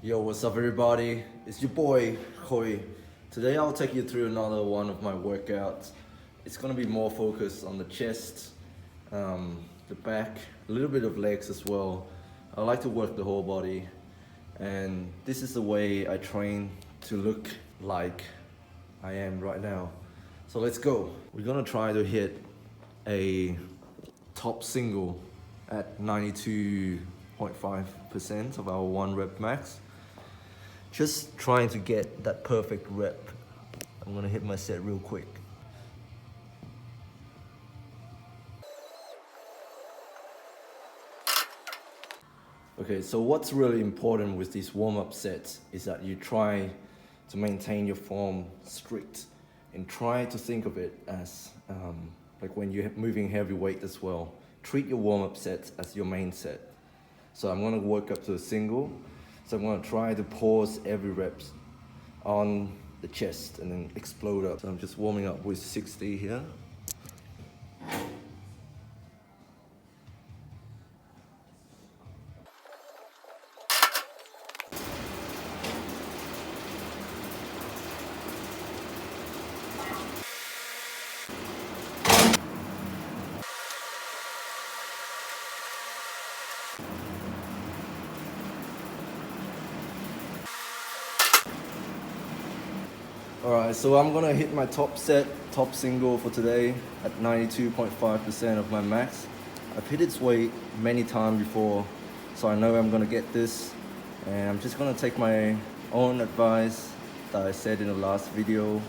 Yo, what's up everybody? It's your boy, Hoi. Today I'll take you through another one of my workouts. It's gonna be more focused on the chest, the back, a little bit of legs as well. I like to work the whole body, and this is the way I train to look like I am right now. So let's go. We're gonna try to hit a top single at 92.5% of our 1 rep max. Just trying to get that perfect rep. I'm gonna hit my set real quick. Okay, so what's really important with these warm-up sets is that you try to maintain your form strict and try to think of it as like when you're moving heavy weight as well. Treat your warm-up sets as your main set. So I'm gonna work up to a single. So I'm gonna try to pause every reps on the chest and then explode up. So I'm just warming up with 60 here. Alright, so I'm gonna hit my top set, top single for today at 92.5% of my max. I've hit its weight many times before, so I know I'm gonna get this. And I'm just gonna take my own advice that I said in the last video,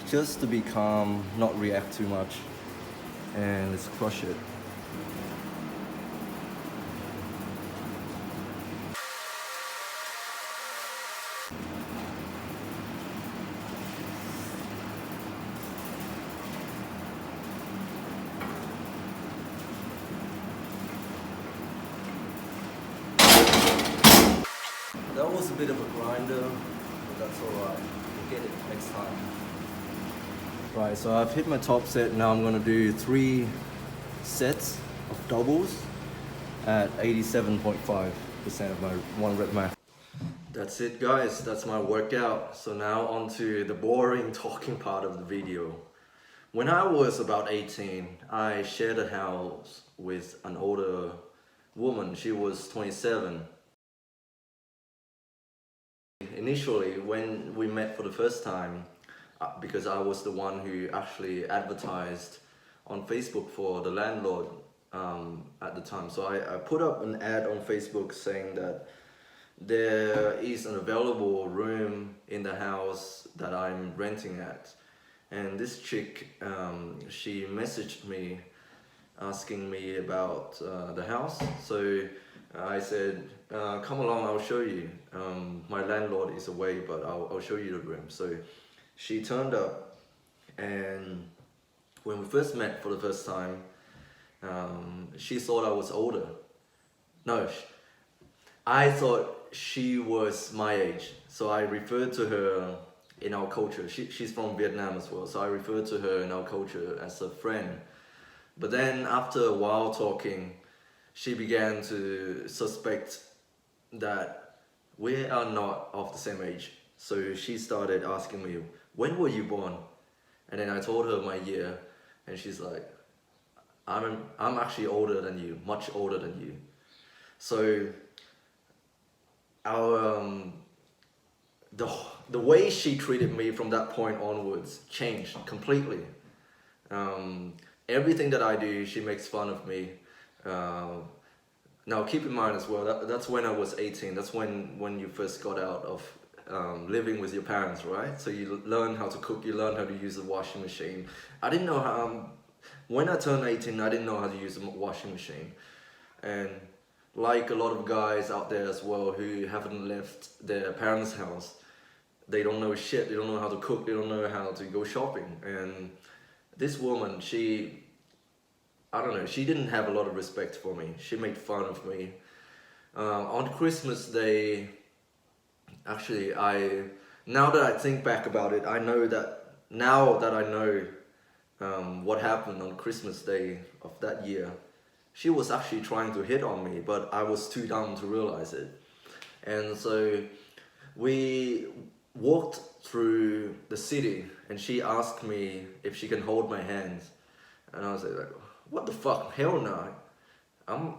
just to be calm, not react too much, and let's crush it. That was a bit of a grinder, but that's alright. We'll get it next time. Right, so I've hit my top set. Now I'm gonna do 3 sets of doubles at 87.5% of my 1 rep max. That's it guys, that's my workout. So now on to the boring talking part of the video. When I was about 18, I shared a house with an older woman. She was 27. Initially, when we met for the first time, because I was the one who actually advertised on Facebook for the landlord at the time. So I put up an ad on Facebook saying that there is an available room in the house that I'm renting at. And this chick, she messaged me asking me about the house. So I said, come along, I'll show you. My landlord is away, but I'll show you the room. So she turned up, and when we first met for the first time, she thought I was older. No, I thought she was my age. So I referred to her in our culture. She's from Vietnam as well. So I referred to her in our culture as a friend. But then after a while talking, she began to suspect that we are not of the same age. So she started asking me, when were you born? And then I told her my year, and she's like, I'm actually older than you, much older than you. So our the way she treated me from that point onwards changed completely. Everything that I do, she makes fun of me. Now keep in mind as well, that's when I was 18. That's when you first got out of living with your parents, right? So you learn how to cook, you learn how to use the washing machine. I didn't know how, when I turned 18, I didn't know how to use the washing machine. And like a lot of guys out there as well who haven't left their parents' house, they don't know shit, they don't know how to cook, they don't know how to go shopping. And this woman, I don't know, she didn't have a lot of respect for me. She made fun of me. On Christmas Day, actually, now that I think back about it, I know that, now that I know what happened on Christmas Day of that year, she was actually trying to hit on me, but I was too dumb to realize it. And so we walked through the city, and she asked me if she can hold my hands, and I was like, what the fuck, hell no, I'm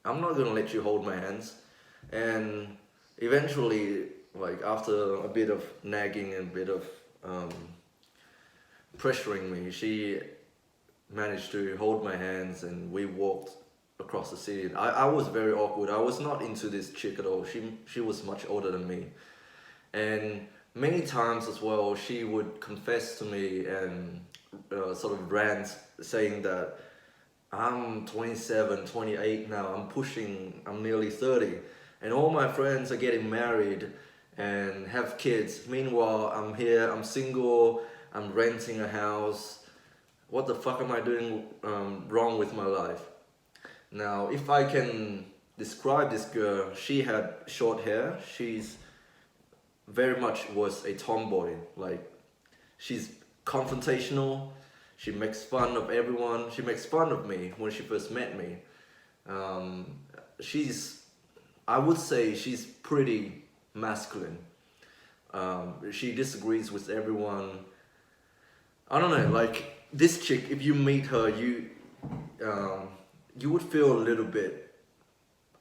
I'm not gonna let you hold my hands. And eventually, like after a bit of nagging and a bit of um, pressuring me, she managed to hold my hands, and we walked across the city. I was very awkward. I was not into this chick at all. She was much older than me, and many times as well she would confess to me and sort of rant, saying that I'm 27, 28 now. I'm nearly 30, and all my friends are getting married and have kids. Meanwhile, I'm here. I'm single. I'm renting a house. What the fuck am I doing wrong with my life? Now, if I can describe this girl, she had short hair. She's very much was a tomboy. Like, she's confrontational. She makes fun of everyone. She makes fun of me when she first met me. Um, I would say she's pretty masculine. She disagrees with everyone. I don't know, like this chick, if you meet her, you would feel a little bit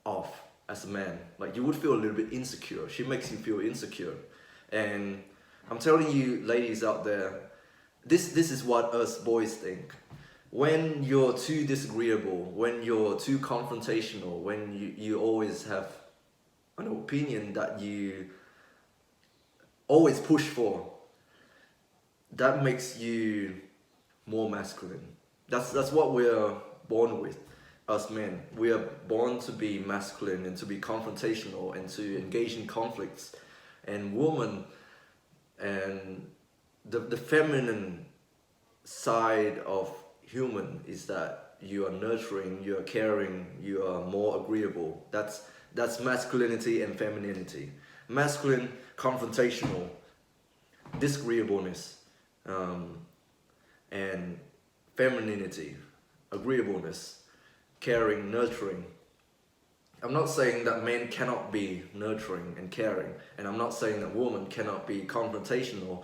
off as a man. Like you would feel a little bit insecure. She makes you feel insecure. And I'm telling you, ladies out there, this is what us boys think. When you're too disagreeable, when you're too confrontational, when you always have an opinion that you always push for, that makes you more masculine. That's what we're born with, us men. We are born to be masculine and to be confrontational and to engage in conflicts. And woman and the feminine side of human is that you are nurturing, you are caring, you are more agreeable. That's masculinity and femininity. Masculine, confrontational, disagreeableness, and femininity, agreeableness, caring, nurturing. I'm not saying that men cannot be nurturing and caring, and I'm not saying that women cannot be confrontational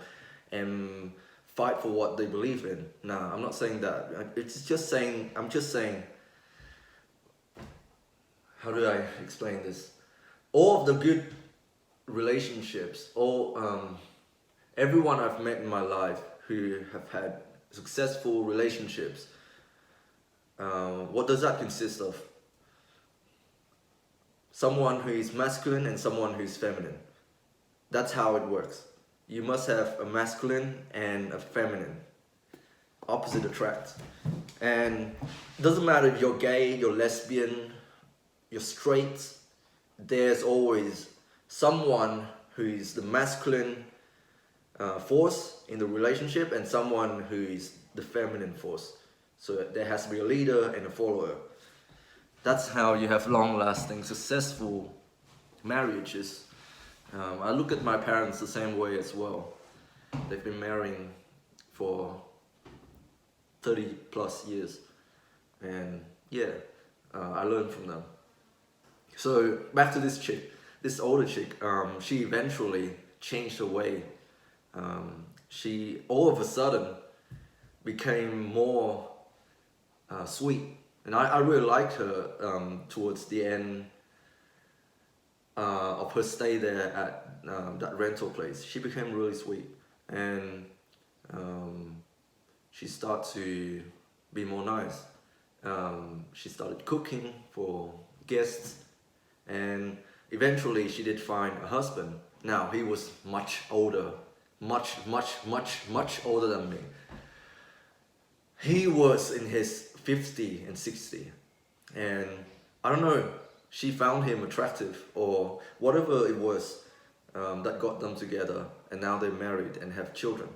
and fight for what they believe in. Nah, I'm not saying that. I'm just saying, how do I explain this? All of the good relationships, everyone I've met in my life who have had successful relationships, what does that consist of? Someone who is masculine and someone who is feminine. That's how it works. You must have a masculine and a feminine. Opposite attract. And it doesn't matter if you're gay, you're lesbian, you're straight, there's always someone who is the masculine force in the relationship and someone who is the feminine force. So there has to be a leader and a follower. That's how you have long-lasting, successful marriages. I look at my parents the same way as well. They've been marrying for 30 plus years. And yeah, I learned from them. So back to this chick, this older chick, she eventually changed her way. She all of a sudden became more sweet. And I really liked her towards the end of her stay there at that rental place. She became really sweet, and she started to be more nice. She started cooking for guests, and eventually she did find a husband. Now he was much older, much older than me. He was in his 50 and 60, and I don't know, she found him attractive or whatever it was that got them together, and now they're married and have children.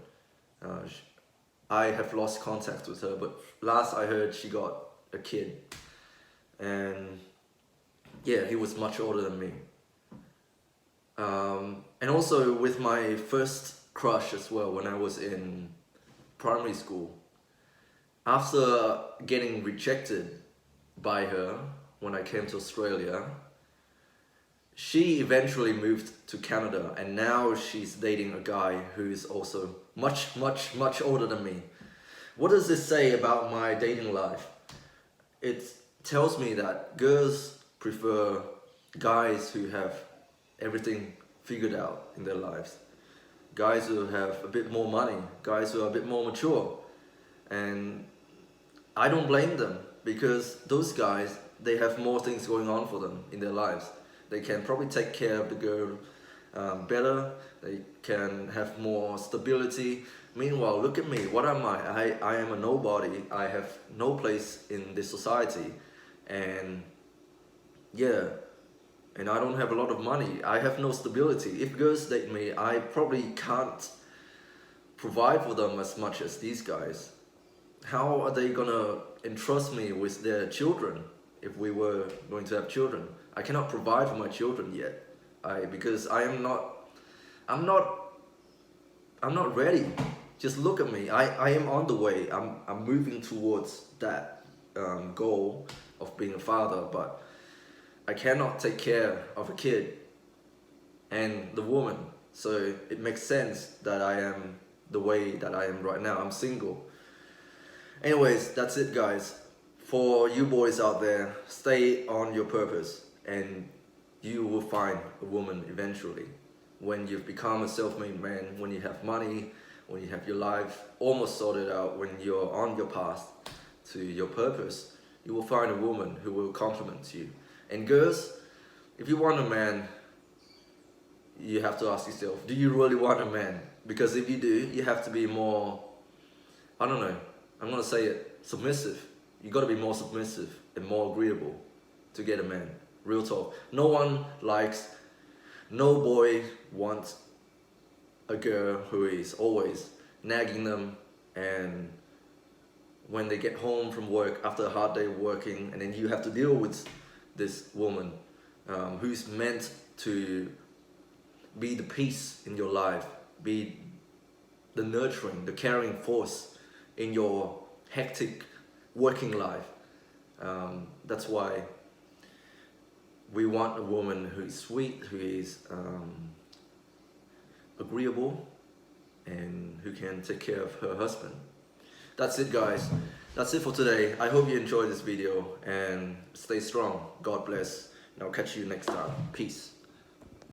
I have lost contact with her, but last I heard she got a kid, and yeah, he was much older than me. And also with my first crush as well, when I was in primary school. After getting rejected by her when I came to Australia, she eventually moved to Canada, and now she's dating a guy who's also much older than me. What does this say about my dating life? It tells me that girls prefer guys who have everything figured out in their lives. Guys who have a bit more money, guys who are a bit more mature. And I don't blame them, because those guys, they have more things going on for them in their lives. They can probably take care of the girl better, they can have more stability. Meanwhile, look at me, what am I? I am a nobody, I have no place in this society, and yeah, and I don't have a lot of money, I have no stability. If girls date me, I probably can't provide for them as much as these guys. How are they gonna entrust me with their children if we were going to have children? I cannot provide for my children yet, because I'm not ready. Just look at me. I am on the way. I'm moving towards that goal of being a father, but I cannot take care of a kid and the woman. So it makes sense that I am the way that I am right now. I'm single. Anyways, that's it, guys. For you boys out there, stay on your purpose and you will find a woman eventually. When you've become a self-made man, when you have money, when you have your life almost sorted out, when you're on your path to your purpose, you will find a woman who will compliment you. And girls, if you want a man, you have to ask yourself, do you really want a man? Because if you do, you have to be more, I don't know, I'm gonna say it, submissive. You gotta be more submissive and more agreeable to get a man. Real talk. No boy wants a girl who is always nagging them, and when they get home from work after a hard day working, and then you have to deal with this woman who's meant to be the peace in your life, be the nurturing, the caring force in your hectic working life. That's why we want a woman who is sweet, who is agreeable, and who can take care of her husband. That's it, guys. That's it for today. I hope you enjoyed this video, and stay strong. God bless, and I'll catch you next time. Peace.